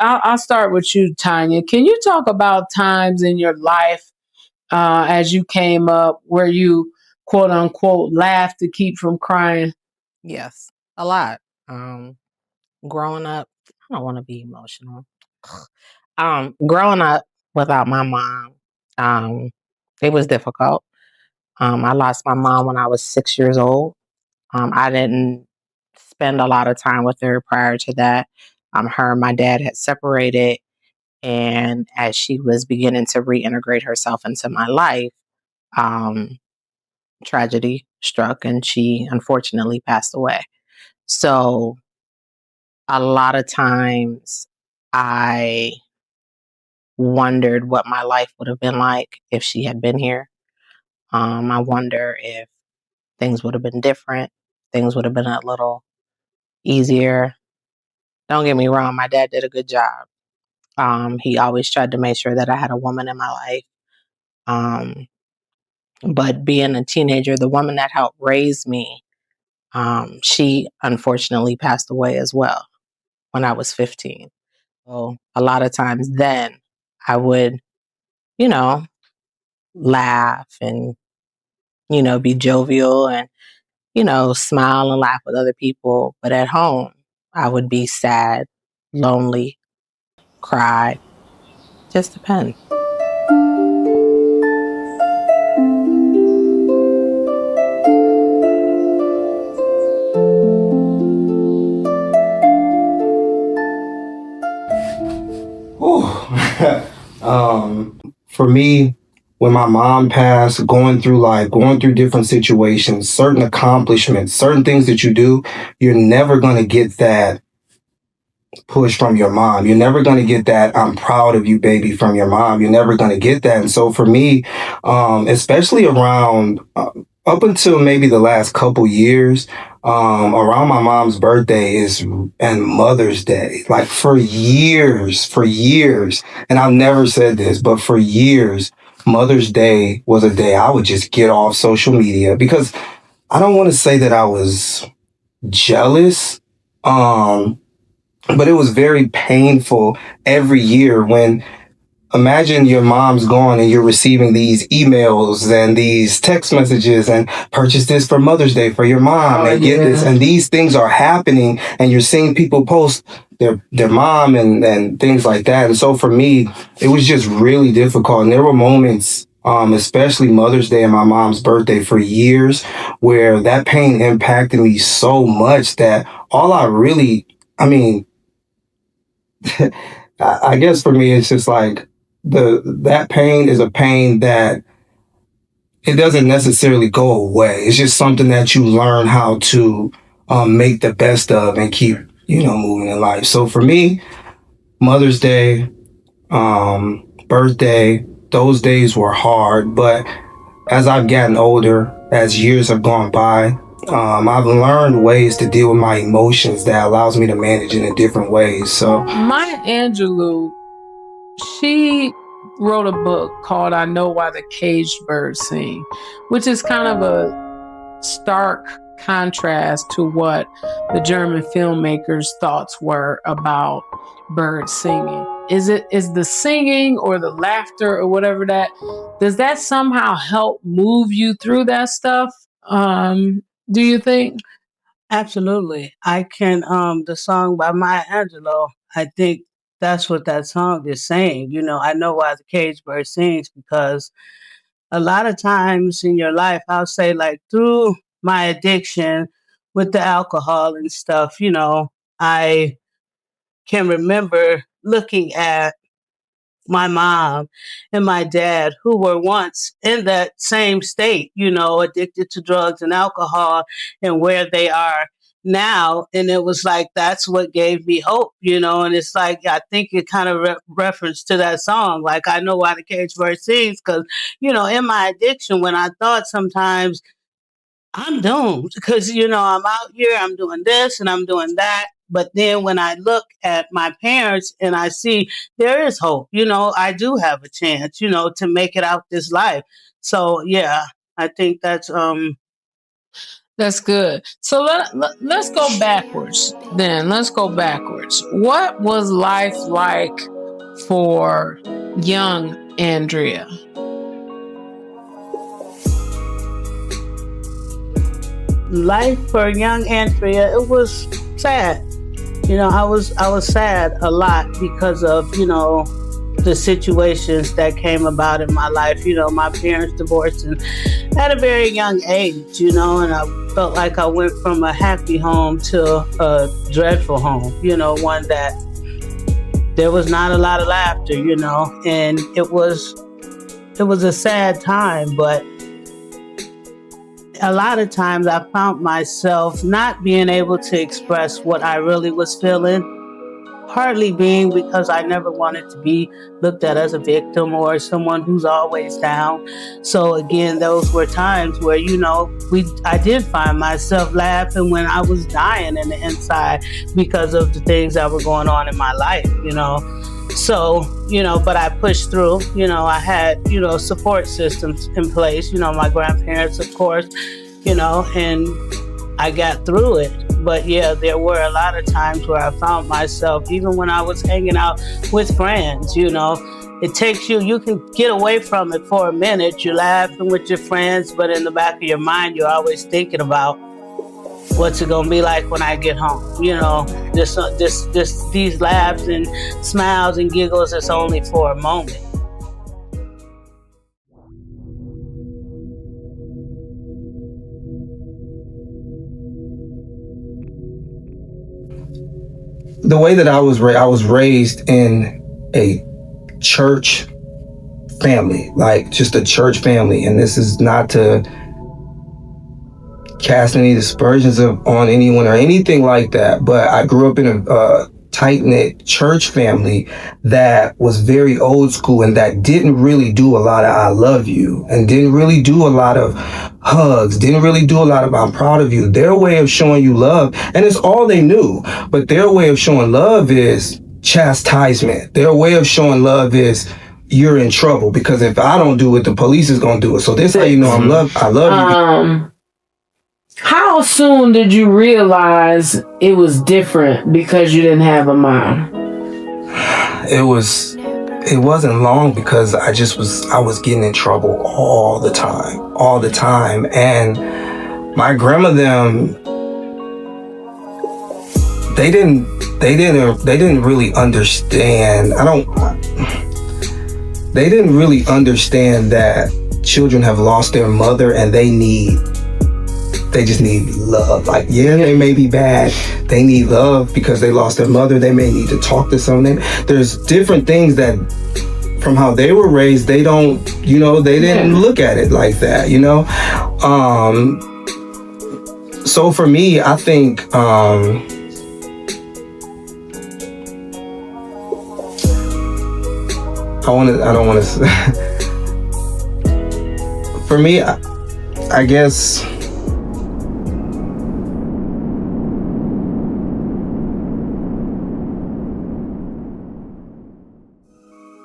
I'll start with you, Tanya. Can you talk about times in your life as you came up where you quote unquote laughed to keep from crying? Yes, a lot. Um, growing up, I don't want to be emotional. Growing up without my mom, um, it was difficult. I lost my mom when I was 6 years old. I didn't spend a lot of time with her prior to that. Her and my dad had separated, and as she was beginning to reintegrate herself into my life, um, tragedy struck, and she unfortunately passed away. So a lot of times, I wondered what my life would have been like if she had been here. I wonder if things would have been different. Things would have been a little easier. Don't get me wrong, my dad did a good job. He always tried to make sure that I had a woman in my life. Um, but being a teenager, the woman that helped raise me, she unfortunately passed away as well when I was 15. So a lot of times then I would, you know, laugh and, be jovial and, smile and laugh with other people. But at home, I would be sad, lonely, cry. Just depends. Whew. For me, when my mom passed, going through different situations, certain accomplishments, certain things that you do, you're never going to get that push from your mom. You're never going to get that "I'm proud of you, baby" from your mom. You're never going to get that. And so for me, especially around up until maybe the last couple years, around my mom's birthday is and Mother's Day. Like for years, and I've never said this, but for years, Mother's Day was a day I would just get off social media because I don't want to say that I was jealous. Um, but it was very painful every year when imagine your mom's gone and you're receiving these emails and these text messages and purchase this for Mother's Day for your mom and get this and these things are happening and you're seeing people post their mom and things like that. And so for me, it was just really difficult. And there were moments, especially Mother's Day and my mom's birthday for years where that pain impacted me so much that all I really, I mean, I guess for me, it's just like that pain is a pain that it doesn't necessarily go away. It's just something that you learn how to make the best of and keep, moving in life. So for me, Mother's Day, birthday, those days were hard. But as I've gotten older, as years have gone by, I've learned ways to deal with my emotions that allows me to manage in a different ways. So Maya Angelou, she wrote a book called I Know Why the Caged Birds Sing, which is kind of a stark contrast to what the German filmmakers' thoughts were about birds singing. Is the singing or the laughter or whatever that does that somehow help move you through that stuff? Do you think? Absolutely. I can the song by Maya Angelou, I think that's what that song is saying. I know why the cage bird sings because a lot of times in your life, I'll say like through my addiction with the alcohol and stuff, I can remember looking at my mom and my dad who were once in that same state, addicted to drugs and alcohol and where they are now. And it was like, that's what gave me hope, and it's like, I think it kind of reference to that song. Like, I know why the cage bird sings because, in my addiction, when I thought sometimes I'm doomed because, I'm out here, I'm doing this and I'm doing that. But then when I look at my parents and I see there is hope, I do have a chance, to make it out this life. So, yeah, I think that's That's good. So let's go backwards then. Let's go backwards. What was life like for young Andrea? Life for young Andrea, it was sad. I was sad a lot because of, the situations that came about in my life. My parents divorced and at a very young age, and I felt like I went from a happy home to a dreadful home, one that there was not a lot of laughter, and it was a sad time. But a lot of times I found myself not being able to express what I really was feeling, partly being because I never wanted to be looked at as a victim or someone who's always down. So again, those were times where, I did find myself laughing when I was dying in the inside because of the things that were going on in my life, So, but I pushed through. I had, support systems in place, my grandparents, of course, and I got through it. But yeah, there were a lot of times where I found myself, even when I was hanging out with friends, it takes you can get away from it for a minute. You're laughing with your friends, but in the back of your mind, you're always thinking about what's it gonna be like when I get home. These laughs and smiles and giggles is only for a moment. The way that I was raised in a church family, like just a church family, and this is not to cast any dispersions on anyone or anything like that, but I grew up in a tight-knit church family that was very old school and that didn't really do a lot of I love you and didn't really do a lot of hugs, didn't really do a lot of I'm proud of you. Their way of showing you love, and it's all they knew, but their way of showing love is chastisement. Their way of showing love is you're in trouble because if I don't do it, the police is gonna do it. So this is how you know I love you. How soon did you realize it was different because you didn't have a mom? It wasn't long because I was getting in trouble all the time. And my grandma them, they didn't really understand. They didn't really understand that children have lost their mother and they just need love. Like, yeah, they may be bad. They need love because they lost their mother. They may need to talk to someone. There's different things that, from how they were raised, they don't, they didn't look at it like that, So for me, I think, I don't want to, for me, I guess,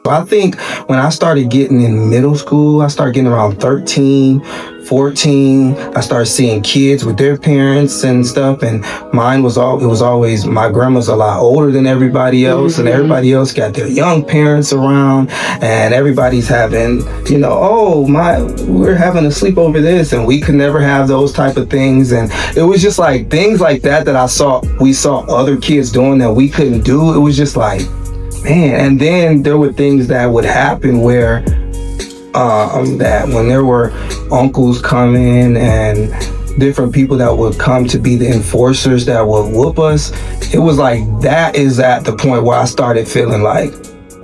I think when I started getting in middle school, I started getting around 13, 14. I started seeing kids with their parents and stuff. And mine was always, my grandma's a lot older than everybody else. And everybody else got their young parents around. And everybody's having, we're having a sleepover this. And we could never have those type of things. And it was just like things like that we saw other kids doing that we couldn't do. It was just like, man. And then there were things that would happen where that when there were uncles coming and different people that would come to be the enforcers that would whoop us, it was like that is at the point where I started feeling like,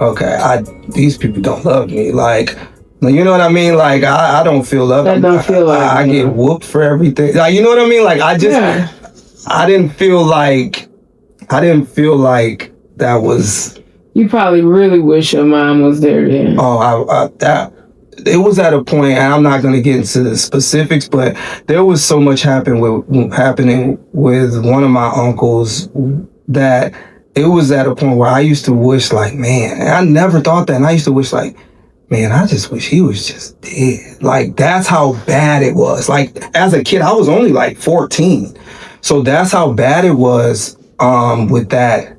okay, these people don't love me. Like, you know what I mean? Like, I don't feel loved. That don't feel like I get whooped for everything. Like, you know what I mean? Like, I didn't feel like that was. You probably really wish your mom was there then. Oh, it was at a point, and I'm not going to get into the specifics, but there was so much happening with one of my uncles that it was at a point where I used to wish, like, man, and I never thought that, and I used to wish, like, man, I just wish he was just dead. Like, that's how bad it was. Like, as a kid, I was only like 14. So that's how bad it was with that,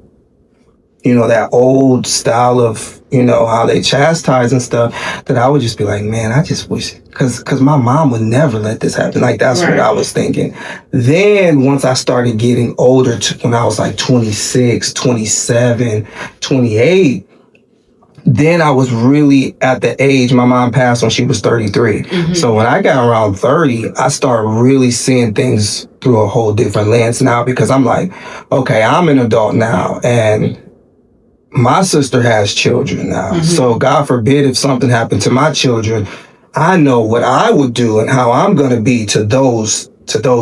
that old style of, how they chastise and stuff, that I would just be like, man, I just wish, because my mom would never let this happen. Like, that's what I was thinking. Then once I started getting older, when I was like 26, 27, 28, then I was really at the age, my mom passed when she was 33. Mm-hmm. So when I got around 30, I started really seeing things through a whole different lens now, because I'm like, okay, I'm an adult now, and my sister has children now. Mm-hmm. So God forbid if something happened to my children, I know what I would do and how I'm going to be to those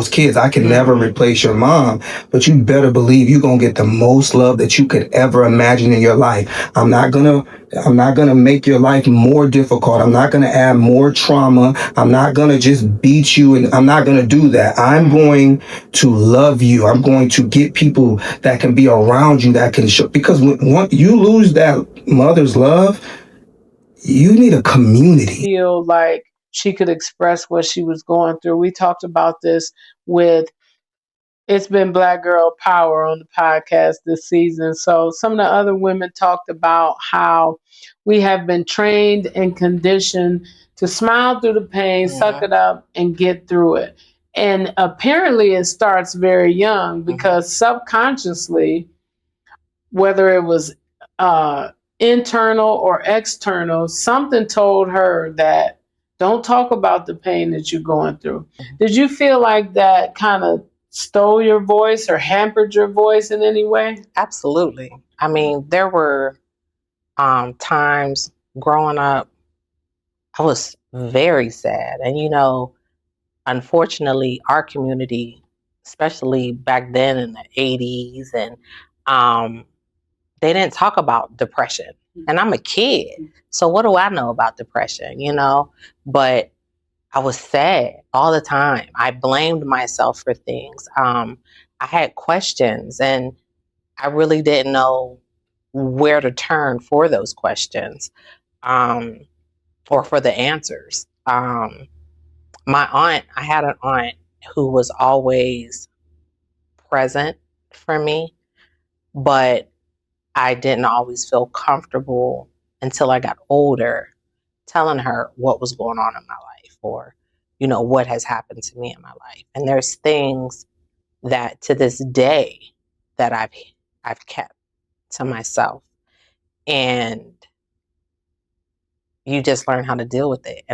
kids. I can never replace your mom, but you better believe you're going to get the most love that you could ever imagine in your life. I'm not going to make your life more difficult. I'm not going to add more trauma. I'm not going to just beat you, and I'm not going to do that. I'm going to love you. I'm going to get people that can be around you, that can show, because when you lose that mother's love, you need a community. Feel like she could express what she was going through. We talked about this with It's Been Black Girl Power on the podcast this season. So some of the other women talked about how we have been trained and conditioned to smile through the pain, suck it up, and get through it. And apparently it starts very young, because subconsciously, whether it was internal or external, something told her that don't talk about the pain that you're going through. Did you feel like that kind of stole your voice or hampered your voice in any way? Absolutely. I mean, there were times growing up, I was very sad. And, unfortunately, our community, especially back then in the 80s, and they didn't talk about depression. And I'm a kid, so what do I know about depression, But I was sad all the time. I blamed myself for things. I had questions, and I really didn't know where to turn for those questions, or for the answers. I had an aunt who was always present for me, but I didn't always feel comfortable until I got older telling her what was going on in my life, or, what has happened to me in my life. And there's things that to this day that I've kept to myself, and you just learn how to deal with it. And